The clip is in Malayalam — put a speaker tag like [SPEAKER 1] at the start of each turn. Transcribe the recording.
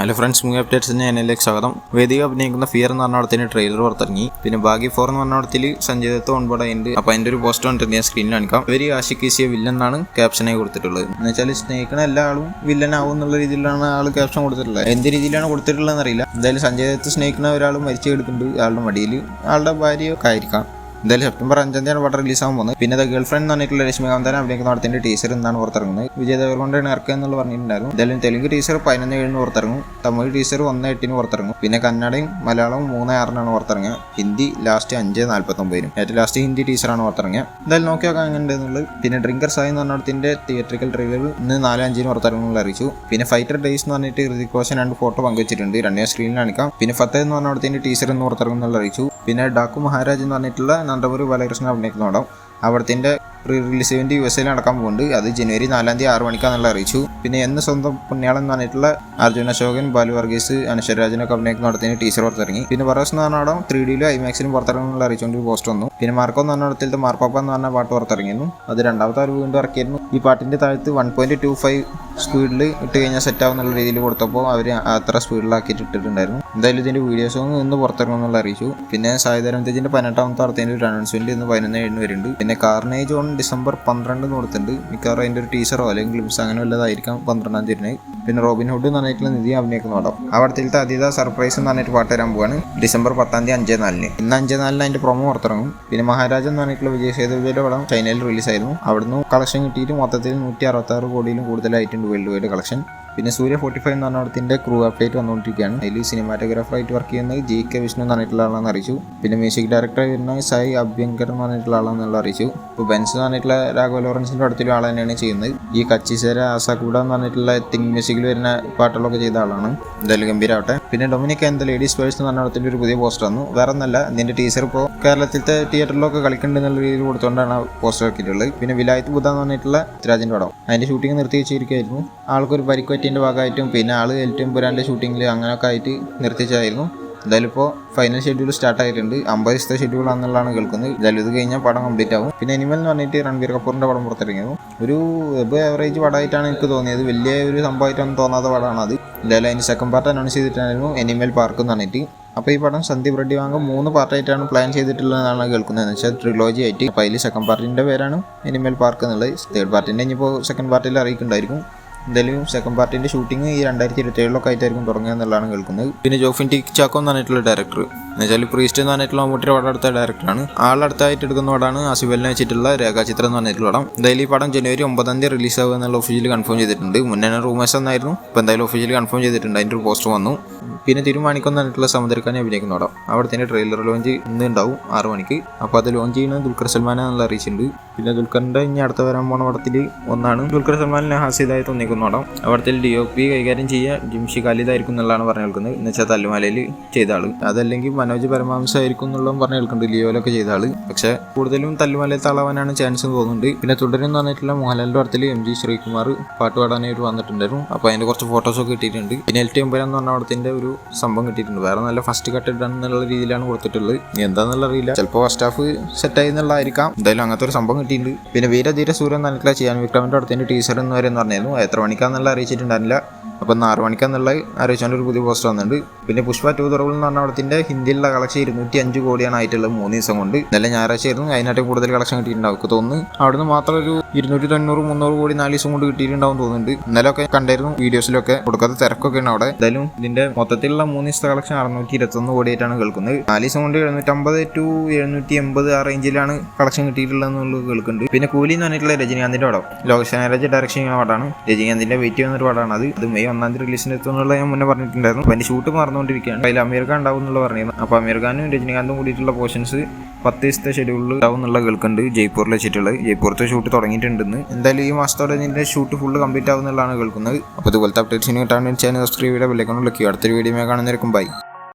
[SPEAKER 1] ഹലോ ഫ്രണ്ട്സ്, മൂവി അപ്ഡേറ്റ്സിന് എന്നിലേക്ക് സ്വാഗതം. വേദിക അഭിനയിക്കുന്ന ഫിയർ എന്ന് പറഞ്ഞ പടത്തിന് ട്രെയിലർ പുറത്തിറങ്ങി. പിന്നെ ഭാഗ്യ 4 എന്ന് പറഞ്ഞ പടത്തിൽ സഞ്ജയ് ദത്ത് ഓൺബോർഡ് ആയിട്ടുണ്ട്. അപ്പോൾ അതിൻ്റെ ഒരു പോസ്റ്റർ വന്നിട്ട് ഞാൻ സ്ക്രീനിൽ കാണിക്കാം. ഇവർ ആഷിഖീസിയ വില്ലൻ എന്നാണ് ക്യാപ്ഷനായി കൊടുത്തിട്ടുള്ളത്. എന്ന് വെച്ചാൽ സ്നേഹിക്കണ എല്ലാ ആളും വില്ലൻ ആവും എന്നുള്ള രീതിയിലാണ് ആൾ ക്യാപ്ഷൻ കൊടുത്തിട്ടുള്ളത്. എന്ത് രീതിയിലാണ് കൊടുത്തിട്ടുള്ളതെന്ന് അറിയില്ല. എന്തായാലും സഞ്ജയ് ദത്ത് സ്നേഹിക്കുന്ന ഒരാൾ മരിച്ചു കിടക്കുന്നുണ്ട്. ആളുടെ മടിയിൽ ആളുടെ ഭാര്യയൊക്കെ ആയിരിക്കാം. എന്തായാലും സെപ്റ്റംബർ 5 പടം റിലീസാകാൻ പോകുന്നത്. പിന്നെ ദ ഗേൾ ഫ്രണ്ട് എന്ന് പറഞ്ഞിട്ടുള്ള രശ്മികാന്തൻ അഭിനയിക്കുന്ന പടത്തിന്റെ ടീസർ എന്നാണ് പുറത്തിറങ്ങുന്നത്. വിജയ് ദേവരകൊണ്ടാണ് ഇറക്കുക എന്നുള്ള പറഞ്ഞിട്ടുണ്ടായിരുന്നു. എന്തായാലും തെലുങ്ക് ടീസർ 11/7 പുറത്തിറങ്ങും. തമിഴ് ടീസർ 1/8 പുറത്തിറങ്ങും. പിന്നെ കന്നഡയും മലയാളവും 3/6 പുറത്തിറങ്ങുക. ഹിന്ദി ലാസ്റ്റ് 5/49. ഏറ്റവും ലാസ്റ്റ് ഹിന്ദി ടീച്ചറാണ് പുറത്തിറങ്ങിയത്. എന്തായാലും നോക്കി നോക്കാൻ എങ്ങനെയുണ്ടെന്നുള്ളത്. പിന്നെ ഡ്രിങ്കർ സായി എന്ന് പറഞ്ഞ പടത്തിന്റെ തിയേറ്ററിക്കൽ ട്രെയിലർ ഇന്ന് 4/5 പുറത്തിറങ്ങുമെന്ന് അറിയിച്ചു. പിന്നെ ഫൈറ്റർ ഡേയ്സ് എന്ന് പറഞ്ഞിട്ട് ഋതിക് റോഷൻ 2 ഫോട്ടോ പങ്കുവച്ചിട്ടുണ്ട്. 2 സ്ക്രീനിൽ കാണിക്കാം. പിന്നെ ഫത്തഹ് എന്ന് പറഞ്ഞ പടത്തിന്റെ ടീച്ചർ ഇന്ന് പുറത്തിറങ്ങുമെന്നുള്ള അറിയിച്ചു. പിന്നെ ഡാക്കു മഹാരാജ് എന്ന് പറഞ്ഞിട്ടുള്ള നന്ദപുരി ബാലകൃഷ്ണൻ അഭിനയിക്കുന്ന പടം അവിടത്തിന്റെ പ്രീ റിലീസ് ഇവന്റ് USA നടക്കാൻ പോകുന്നുണ്ട്. അത് ജനുവരി 4 6 മണിക്കാന്നുള്ള അറിയിച്ചു. പിന്നെ എന്ന് സ്വന്തം പുണ്യാളം എന്ന് പറഞ്ഞിട്ടുള്ള അർജുൻ അശോകൻ, ബാലു വർഗീസ്, അനശ്വരരാജനൊക്കെ അഭിനയിക്കുന്ന പടത്തിന് ടീച്ചർ പുറത്തിറങ്ങി. പിന്നെ ബറോസ് എന്ന് പറഞ്ഞ പടം 3Dയിലും IMAXിലും പുറത്തിറങ്ങുന്നുള്ള അറിയിച്ചുകൊണ്ട് ഒരു പോസ്റ്റർ വന്നു. പിന്നെ മാർക്കോ എന്ന് പറഞ്ഞ പടത്തിലത്തെ മാർപ്പാപ്പ എന്ന് പറഞ്ഞ പാട്ട് പുറത്തിറങ്ങിയിരുന്നു. അത് രണ്ടാമത്തെ അവർ വീണ്ടും ഇറക്കിയിരുന്നു. ഈ പാട്ടിന്റെ താഴത്ത് 1.25 സ്പീഡിൽ ഇട്ട് കഴിഞ്ഞാൽ സെറ്റ് ആവുന്നുള്ള രീതിയിൽ കൊടുത്തപ്പോൾ അവർ അത്ര സ്പീഡിലാക്കിയിട്ട് ഇട്ടിട്ടുണ്ടായിരുന്നു. എന്തായാലും ഇതിന്റെ വീഡിയോസും ഇന്ന് പുറത്തിറങ്ങുമെന്നുള്ള അറിയിച്ചു. പിന്നെ സായിധരം തേജിന്റെ 18ാമത്തെ പടത്തിന്റെ ഒരു അനൗൺസ്മെന്റ് ഇന്ന് 11/7 വരുന്നുണ്ട്. പിന്നെ കാർണേജ് ഓൺ ഡിസംബർ 12 കൊടുത്തിട്ടുണ്ട്. മിക്കവാറും അതിന്റെ ഒരു ടീച്ചറോ അല്ലെങ്കിൽ ഗ്ലിംസ് അങ്ങനെ വല്ലതായിരിക്കാം 12 തീയതി. പിന്നെ റോബിൻ ഹുഡ് എന്ന് പറഞ്ഞിട്ടുള്ള നിധി അഭിനയിക്കുന്ന പടം അവിടത്തിലത്തെ അതീത സർപ്രൈസ് എന്ന് പറഞ്ഞിട്ട് പാട്ട് വരാൻ പോവാണ്. ഡിസംബർ 10 5/4 ഇന്ന് 5/4 അതിന്റെ പ്രൊമോ പുറത്തിറങ്ങും. പിന്നെ മഹാരാജ എന്ന് പറഞ്ഞിട്ടുള്ള വിജയ് സേതുപതിയുടെ പടം ചൈനയിൽ റിലീസായിരുന്നു. അവിടുന്ന് കളക്ഷൻ കിട്ടിയിട്ട് മൊത്തത്തിൽ 166 കോടിയിലും കൂടുതലായിട്ടുണ്ട് വേൾഡ് വൈഡ് കളക്ഷൻ. പിന്നെ സൂര്യ 45 എന്ന് പറഞ്ഞ പടത്തിന്റെ ക്രൂ അപ്ഡേറ്റ് വന്നുകൊണ്ടിരിക്കുകയാണ്. അതിൽ സിനിമാറ്റോഗ്രാഫറായിട്ട് വർക്ക് ചെയ്യുന്നത് GK വിഷ്ണു എന്ന് പറഞ്ഞിട്ടുള്ള ആളാണെന്ന് അറിയിച്ചു. പിന്നെ മ്യൂസിക് ഡയറക്ടർ വരുന്ന സായി അഭ്യങ്കർ എന്ന് പറഞ്ഞിട്ടുള്ള ആളാണെന്നുള്ള അറിയിച്ചു. ഇപ്പോൾ ബെൻസ് എന്ന് പറഞ്ഞിട്ടുള്ള രാഘവ ലോറൻസിന്റെ പടത്തിലും ആൾ തന്നെയാണ് ചെയ്യുന്നത്. ഈ കച്ചിസേര ആസാക്കൂട എന്ന് പറഞ്ഞിട്ടുള്ള തിങ് മ്യൂസിക്കിൽ വരുന്ന പാട്ടുകളൊക്കെ ചെയ്ത ആളാണ്. എന്തായാലും ഗംഭീരമാവട്ടെ. പിന്നെ Dominic and the ladies purse എന്ന് പറഞ്ഞ പടത്തിന്റെ ഒരു പുതിയ പോസ്റ്റർ വന്നു. വേറെ ഒന്നല്ല, ഇതിന്റെ ടീച്ചർ ഇപ്പോൾ കേരളത്തിലത്തെ തിയേറ്ററിലൊക്കെ കളിക്കുന്നുണ്ട് എന്നുള്ള രീതിയിൽ കൊടുത്തുകൊണ്ടാണ് പോസ്റ്റർ ഇറക്കിയിട്ടുള്ളത്. പിന്നെ വിലായത്ത് ബുദ്ധ എന്ന് പറഞ്ഞിട്ടുള്ള രാജന്റെ പടം അതിന്റെ ഷൂട്ടിംഗ് നിർത്തി വെച്ചിരിക്കുകയായിരുന്നു. ആൾക്കൊരു പരിക്കുപറ്റിന്റെ ഭാഗമായിട്ടും പിന്നെ ആള് എൽറ്റും പുരാന്റെ ഷൂട്ടിങ്ങിൽ അങ്ങനെയൊക്കെ ആയിട്ട് നിർത്തിച്ചായിരുന്നു. എന്തായാലും ഇപ്പോൾ ഫൈനൽ ഷെഡ്യൂൾ സ്റ്റാർട്ട് ആയിട്ടുണ്ട്. 50 ദിവസത്തെ ഷെഡ്യൂൾ ആണെന്നുള്ളതാണ് കേൾക്കുന്നത്. എന്തായാലും ഇത് കഴിഞ്ഞാൽ പടം കംപ്ലീറ്റ് ആവും. പിന്നെ അനിമൽ എന്ന് പറഞ്ഞിട്ട് രൺബീർ കപൂറിന്റെ പടം പുറത്തിറങ്ങിയത് ഒരു വെബ് ആവറേജ് പടമായിട്ടാണ് എനിക്ക് തോന്നിയത്. വലിയ ഒരു സംഭവമായിട്ടൊന്നും തോന്നാത്ത പടമാണ് അത്. എന്തായാലും അതിന് സെക്കൻഡ് പാർട്ട് അനൗൺസ് ചെയ്തിട്ടായിരുന്നു അനിമൽ പാർക്ക് എന്ന് പറഞ്ഞിട്ട്. അപ്പോൾ ഈ പടം സന്ദീപ് റെഡ്ഡി വാങ്ങ 3 പാർട്ടായിട്ടാണ് പ്ലാൻ ചെയ്തിട്ടുള്ളതെന്നാണ് കേൾക്കുന്നത്. എന്ന് വെച്ചാൽ ട്രിലോജി ആയിട്ട്. അപ്പോൾ അതിൽ സെക്കൻഡ് പാർട്ടിന്റെ പേരാണ് അനിമൽ പാർക്ക് എന്നുള്ളത്. തേർഡ് പാർട്ടിന്റെ ഇനിയിപ്പോൾ സെക്കൻഡ് പാർട്ടിൽ അറിയിക്കുന്നുണ്ടായിരിക്കും. എന്തായാലും സെക്കൻഡ് പാർട്ടിന്റെ ഷൂട്ടിംഗ് ഈ 2027 ആയിട്ടായിരിക്കും തുടങ്ങുക എന്നുള്ളതാണ് കേൾക്കുന്നത്. പിന്നെ ജോഫിൻ ടി ചാക്കോ എന്ന് പറഞ്ഞിട്ടുള്ള ഡയറക്ടർ എന്ന് വെച്ചാൽ പ്രീസ്റ്റ് എന്ന് പറഞ്ഞിട്ടുള്ള മമ്മൂട്ടിയുടെ പടം എടുത്ത ഡയറക്ടറാണ്. ആളടുത്തായിട്ട് എടുക്കുന്ന പടമാണ് ആസിഫലിനെ വെച്ചിട്ടുള്ള രേഖാചിത്രം എന്ന് പറഞ്ഞിട്ടുള്ള പടം. എന്തായാലും ഈ പടം ജനുവരി 9 റിലീസ് ആവുക എന്നുള്ള ഒഫീഷ്യലി കൺഫേം ചെയ്തിട്ടുണ്ട്. മുന്നേ റൂമേഴ്സ് എന്നായിരുന്നു. ഇപ്പോൾ എന്തായാലും ഒഫീഷ്യലി കൺഫേം ചെയ്തിട്ടുണ്ട്. അതിൻ്റെ ഒരു പോസ്റ്റർ വന്നു. പിന്നെ തിരുമാണിക്കം പറഞ്ഞിട്ടുള്ള സമുദ്രക്കാനെ അഭിനയിക്കുന്ന പടം അവിടത്തെ ട്രെയിലർ ലോഞ്ച് ഇന്ന് ഉണ്ടാവും 6 മണിക്ക്. അപ്പോൾ അത് ലോഞ്ച് ചെയ്യുന്നത് ദുൽഖർ സൽമാൻ എന്നുള്ള അറിയിച്ചിട്ടുണ്ട്. പിന്നെ ദുൽഖറിന്റെ ഇനി അടുത്ത വരാൻ പോണ പടത്തിൽ ഒന്നാണ് ദുൽഖർ സൽമാനിനെ ഹാസ്യതായി തോന്നിക്കുന്ന പടം. അവിടത്തെ DOP കൈകാര്യം ചെയ്യുക ജിംഷി ഖാലിദായിരിക്കും എന്നുള്ളതാണ് പറഞ്ഞു കേൾക്കുന്നത്. എന്ന് വെച്ചാൽ തല്ലുമാലയിൽ ചെയ്ത ആള്, അതല്ലെങ്കിൽ മനോജ് പരമാംശമായിരിക്കും എന്നുള്ളതും പറഞ്ഞു കേൾക്കുന്നുണ്ട്. ലിയോയിലൊക്കെ ചെയ്ത ആള്. പക്ഷെ കൂടുതലും തല്ലുമാലയിൽ തളവാനാണ് ചാൻസ് തോന്നുന്നുണ്ട്. പിന്നെ തുടരുന്ന് പറഞ്ഞിട്ടുള്ള മോഹൻലാലിന്റെ പടത്തിൽ MG ശ്രീകുമാർ പാട്ട് പാടാനായിട്ട് വന്നിട്ടുണ്ടായിരുന്നു. അപ്പോൾ അതിന്റെ കുറച്ച് ഫോട്ടോസൊക്കെ കിട്ടിയിട്ടുണ്ട്. പിന്നെ LT എമ്പുരാൻ എന്ന് പറഞ്ഞ പടത്തിന്റെ ഒരു സംഭവം കിട്ടിയിട്ടുണ്ട്. വേറെ നല്ല ഫസ്റ്റ് കട്ട് ഇടാന്നുള്ള രീതിയിലാണ് കൊടുത്തിട്ടുള്ളത്. എന്താണെന്നുള്ള അറിയില്ല. ചിലപ്പോൾ ഫസ്റ്റ് ഹാഫ് സെറ്റായി എന്നുള്ളതായിരിക്കാം. എന്തായാലും അങ്ങനത്തെ ഒരു സംഭവം കിട്ടിയിട്ടുണ്ട്. പിന്നെ വീരധീര സൂര്യൻ നനക്കില്ല ചെയ്യാൻ വിക്രമിന്റെ അടുത്തിന്റെ ടീച്ചർ എന്ന് വരെ പറഞ്ഞിരുന്നു. എത്ര മണിക്കാന്നുള്ള അറിയിച്ചിട്ടുണ്ടായിരുന്നില്ല. അപ്പോൾ 6 മണിക്കാന്നുള്ള അറിയിച്ചുകൊണ്ട് ഒരു പുതിയ പോസ്റ്റർ വന്നിട്ടുണ്ട്. പിന്നെ പുഷ്പ 2 തുറവിൽ എന്ന് പറഞ്ഞ പടത്തിന്റെ ഹിന്ദിയിലുള്ള കളക്ഷൻ 205 കോടിയാണ് ആയിട്ടുള്ളത് 3 ദിവസം കൊണ്ട്. ഇന്നലെ ഞായറാഴ്ച ആയിരുന്നു. അതിനായിട്ട് കൂടുതൽ കളക്ഷൻ കിട്ടിയിട്ടുണ്ടാവും. എനിക്ക് തോന്നുന്നു അവിടുന്ന് മാത്രം ഒരു 290-300 കോടി 4 ദിവസം കൊണ്ട് കിട്ടിയിട്ടുണ്ടാവും തോന്നുന്നുണ്ട്. ഇന്നലെ ഒക്കെ കണ്ടായിരുന്നു വീഡിയോസിലൊക്കെ. കൊടുക്കാത്ത തിരക്കൊക്കെയാണ് അവിടെ. എന്തായാലും ഇതിന്റെ മൊത്തത്തിലുള്ള 3 ദിവസത്തെ കളക്ഷൻ 621 കോടിയായിട്ടാണ് കേൾക്കുന്നത്. 4 ദിവസം കൊണ്ട് 750-780 ആ റേഞ്ചിലാണ് കളക്ഷൻ കിട്ടിയിട്ടുള്ളതെന്നുള്ളത് കേൾക്കുന്നുണ്ട്. പിന്നെ കൂലി എന്ന് പറഞ്ഞിട്ടുള്ള രജനീകാന്തിന്റെ പടം ലോകേഷ് ഡയറക്ഷൻ ചെയ്യുന്ന പടമാണ്. രജനീകാന്തിന്റെ വെയിറ്റ് വന്നൊരു പടമാണ് അത്. മെയ് 1 റിലീസിന് എത്തുന്നുള്ള ഞാൻ മുന്നേ പറഞ്ഞിട്ടുണ്ടായിരുന്നു. അപ്പോൾ അതിന്റെ ഷൂട്ട് മറന്നുകൊണ്ടിരിക്കുകയാണ്. അതിൽ അമീർ ഖാൻ ഉണ്ടാവും എന്നുള്ള പറഞ്ഞിരുന്നു. അപ്പോൾ അമീർ ഖാനും രജനീകാന്തും കൂടിയിട്ടുള്ള പോർഷൻസ് 10 ദിവസത്തെ ഷെഡ്യൂളിൽ ഉണ്ടാവും എന്നുള്ള കേൾക്കുന്നുണ്ട്. ജയ്പൂരിൽ വെച്ചിട്ടുള്ളത്. ജയ്പൂരത്തെ ഷൂട്ട് തുടങ്ങിയിട്ടുണ്ടെന്ന്. എന്തായാലും ഈ മാസത്തോടെ ഇതിന്റെ ഷൂട്ട് ഫുള്ള് കംപ്ലീറ്റ് ആവുന്നുള്ളതാണ് കേൾക്കുന്നത്. അപ്പോൾ ഇതുപോലത്തെ അപ്ഡേറ്റ്സിന് കിട്ടാൻ ചാനൽ സബ്സ്ക്രൈബ് ചെയ്ത ബെല്ലൈക്കൺ ക്ലിക്ക് ചെയ്യുക. അടുത്തൊരു വീഡിയോ കാണുന്നേക്കും ബൈ.